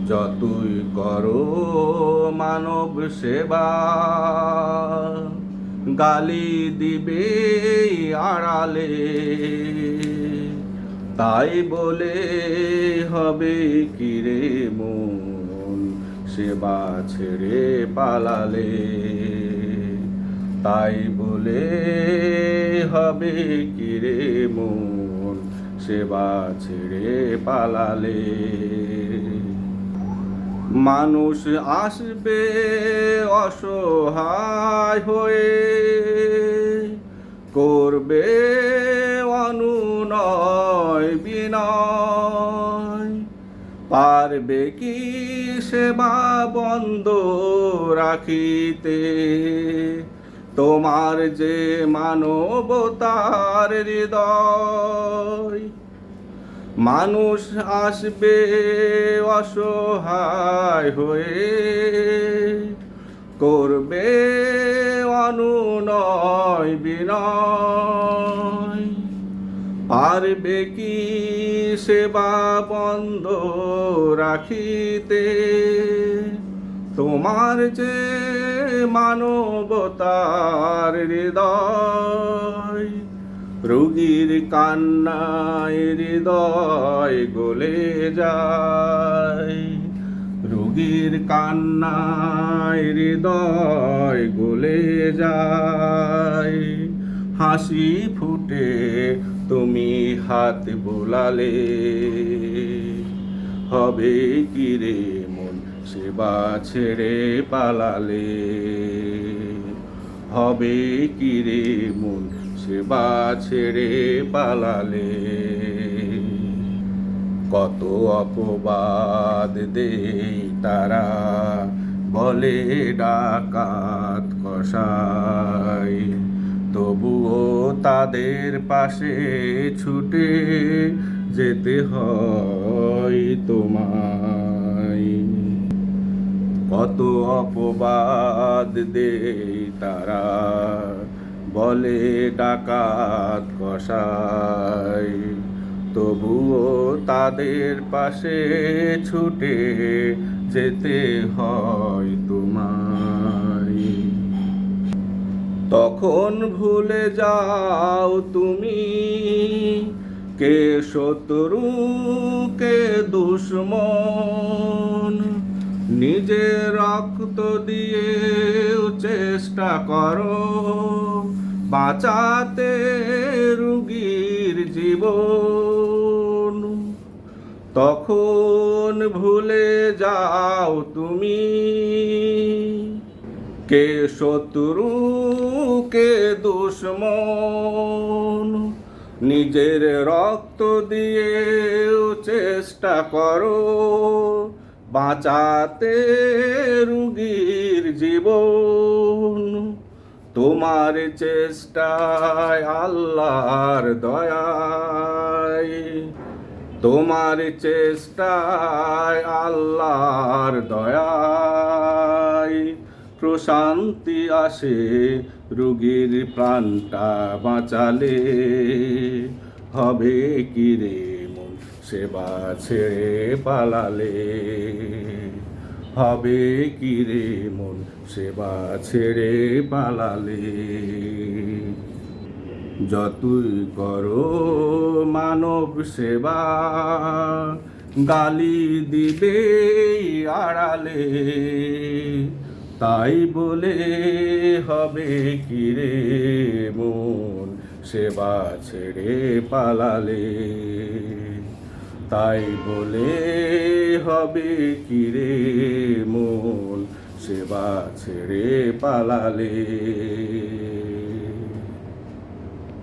যতই করো মানব সেবা, গালি দিবে আড়ালে। তাই বলে হবে কি রে মন, সেবা ছেড়ে পালালে। তাই বলে হবে কি রে মন, সেবা ছেড়ে পালালে। মানুষ আসবে অসহায় হয়ে, করবে অনুনয় বিনয়। পারবে কি সেবা বন্ধ রাখিতে, তোমার যে মানবতার হৃদয়। মানুষ আসবে অসহায় হয়ে, করবে অনুনয় বিনয়। পারবে কি সেবা বন্ধ রাখিতে, তোমার যে মানবতার হৃদয়। রোগীর কান্নায় হৃদয় গলে যায়, রোগীর কান্নায় হৃদয় গলে যায়। হাসি ফুটে তুমি হাত বোলালে, হবে কি রে মন, সেবা ছেড়ে পালালে। হবে কি রে মন, সেবা ছেড়ে পালালে। কত অপবাদ দেই তারা, বলে ডাকাত কসাই। তবুও তাদের পাশে ছুটে যেতে হয় তোমায়। কত অপবাদ দেই তারা, বলে ডাকাত কসাই। তবুও তাদের পাশে ছুটে যেতে হয় তোমায়। তখন ভুলে যাও তুমি, কে শত্রু কে দুশ্মন। নিজের রক্ত দিয়েও চেষ্টা করো বাঁচাতে রোগীর জীবন। তখন ভুলে যাও তুমি, কে শত্রু কে দুশ্মন। নিজের রক্ত দিয়েও চেষ্টা করো বাঁচাতে রোগীর জীবন। তোমার চেষ্টায় আল্লাহর দয়ায়, তোমার চেষ্টায় আল্লাহর দয়ায়। প্রশান্তি আসে রোগীর প্রাণটা বাঁচালে। হবে কি রে মন, সেবা ছেড়ে পালালে। হবে কি রে মন, সেবা ছেড়ে পালালে। যতই করো মানব সেবা, গালি দিবে আড়ালে। তাই বলে হবে কি রে মন, সেবা ছেড়ে পালালে। তাই বলে হবে কি রে মন, সেবা ছেড়ে পালালে।